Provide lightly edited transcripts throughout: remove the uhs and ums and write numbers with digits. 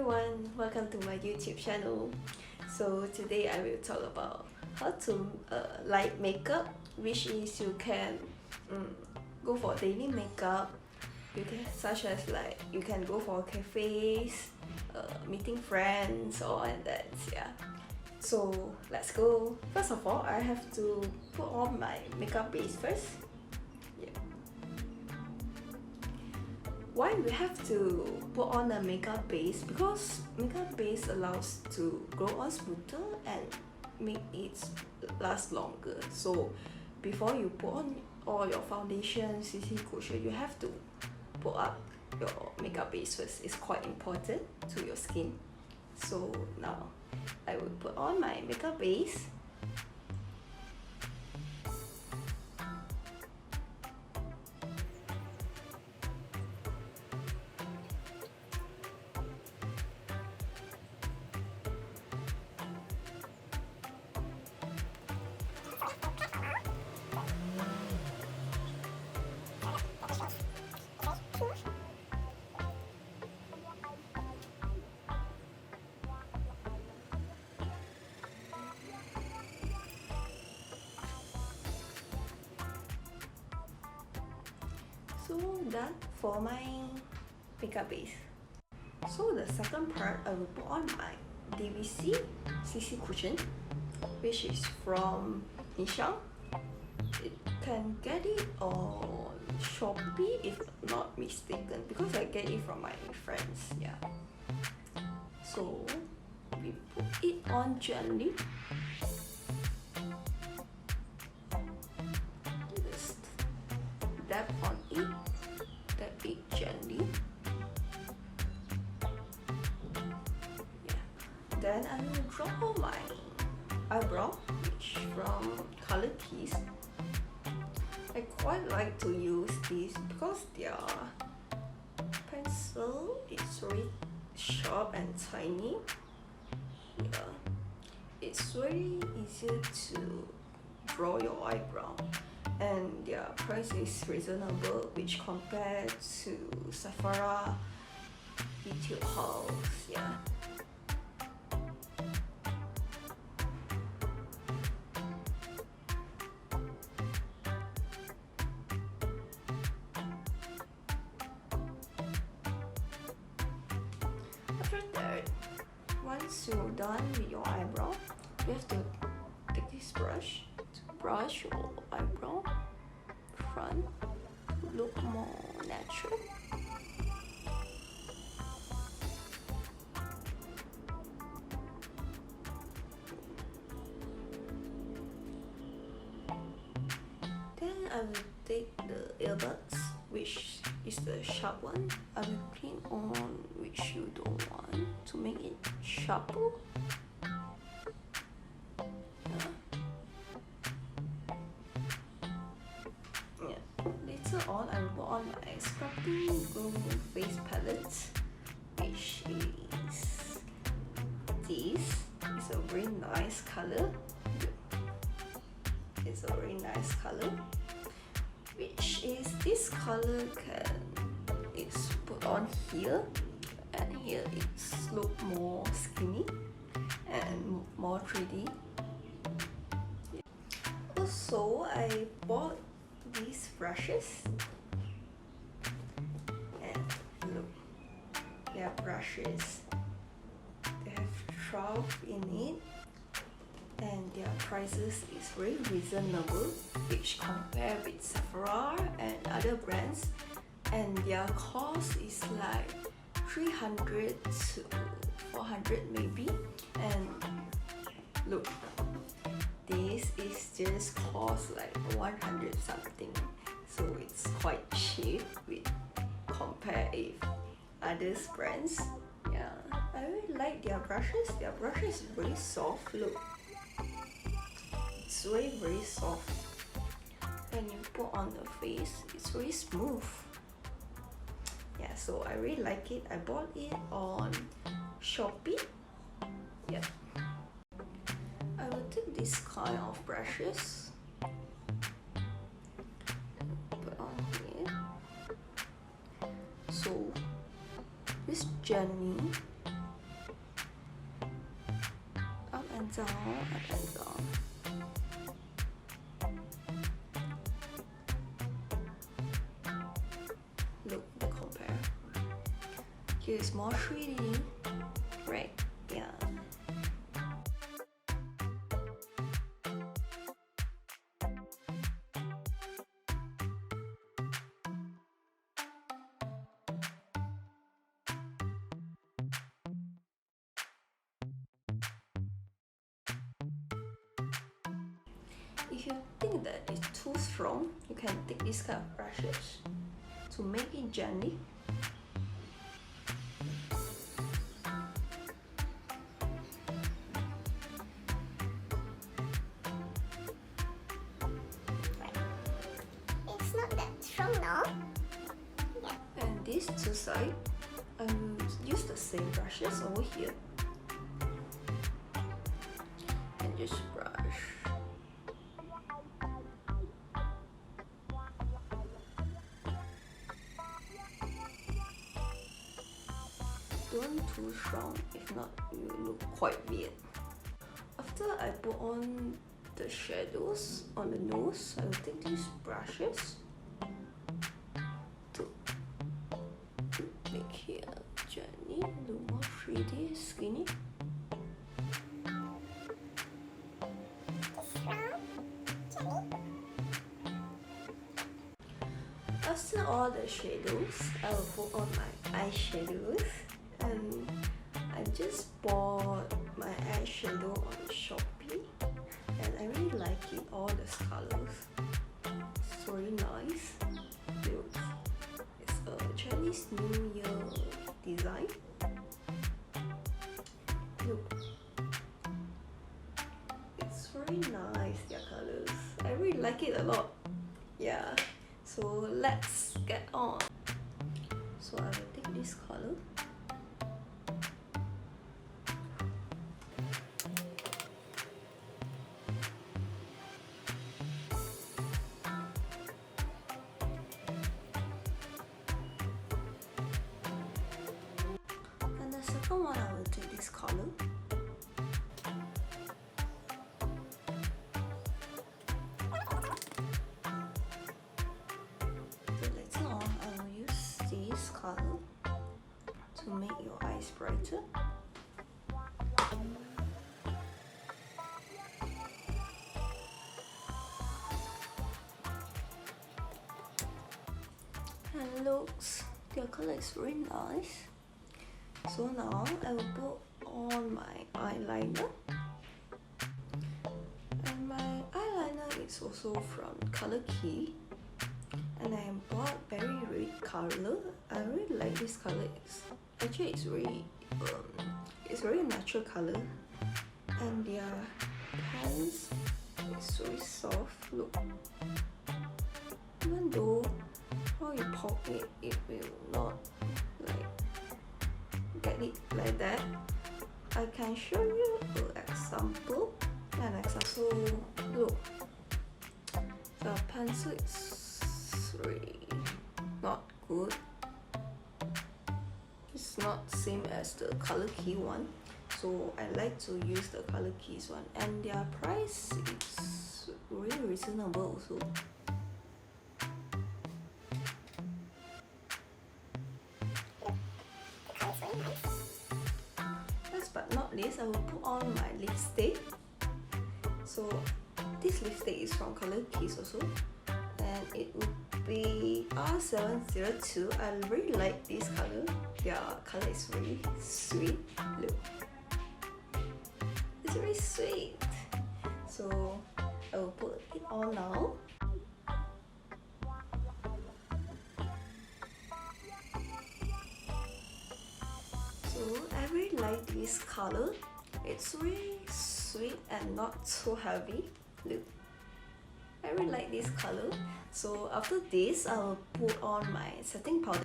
everyone, welcome to my YouTube channel. So today I will talk about how to light makeup, which is you can go for daily makeup. You can, such as like you can go for cafes, meeting friends, or and that. Yeah. So let's go. First of all, I have to put on my makeup base first. Why we have to put on a makeup base? Because makeup base allows to grow on smoother and make it last longer. So before you put on all your foundation, CC cushion, you have to put up your makeup base first. It's quite important to your skin. So now I will put on my makeup base. So done for my makeup base. So the second part, I will put on my DVC CC cushion, which is from enchanting. You can get it on Shopee if not mistaken, because I get it from my friends. Yeah. So we put it on gently. Just dab on it. Dab it gently. Yeah. Then I will draw my eyebrow, which from Color Keys. I quite like to use this because their pencil is very sharp and tiny. Yeah. It's very easy to draw your eyebrow, and their price is reasonable, which compared to Sephora, Etude House. Yeah. After that, once you're done with your eyebrow, you have to take this brush to brush your eyebrow front to look more natural. Then I will take the earbuds, which is the sharp one. I will clean on which you don't want to make it sharper. Yeah. Later on, I will put on my Scrubbing Glow Face Palette, which is this. It's a very nice color. It's a very nice color, which is this color is put on here, and here it's look more skinny and more 3D. Also, I bought these brushes, and look, they are brushes. They have 12 in it, and their prices is very reasonable, which compare with Sephora and other brands, and their cost is like 300 to 400 maybe. And look, this is just cost like 100 something, so it's quite cheap with compare with others brands. Yeah, I really like their brushes. Their brushes is very soft. Look, it's very soft. When you put on the face, it's very smooth. Yeah, so I really like it. I bought it on Shopee. Yeah. I will take this kind of brushes, put on here. So this journey and down, up and down. Look, the compare. Here is more 3D, right? Yeah. If you think that it's too strong, you can take this kind of brushes to make it gently. It's not that strong now. Yeah. And these two sides, I will use the same brushes over here and just brush. Don't too strong, if not you look quite weird. After I put on the shadows on the nose, I will take these brushes to make here gently, look more 3D, skinny. After all the shadows, I will put on my eyeshadows, and I just bought my eyeshadow on Shopee and I really like it, all the colors. It's very nice. Look, it's a Chinese New Year design. Look, it's very nice, their colors. I really like it a lot. Yeah. So let's get on. So I will take this color. And the second one, I will take this color. To make your eyes brighter. And looks, their color is very nice. So now I will put on my eyeliner. And my eyeliner is also from Color Key. And I bought very red color. I really like this color. It's very natural color, and their pants is very soft. Look, even though how you pop it, it will not like get it like that. I can show you an example. Look, the pencil is really not good. It's not same as the Color Key one, so I like to use the Color Keys one, and their price is really reasonable also. Last but not least, I will put on my lipstick. So this lipstick is from Color Keys also, and it would be R702. I really like this color. Their color is really sweet. Look, it's very sweet. So I will put it on now. So I really like this color. It's really sweet and not so heavy. Look, I really like this color. So after this, I will put on my setting powder.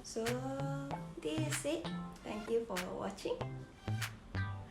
So this is it. Thank you for watching.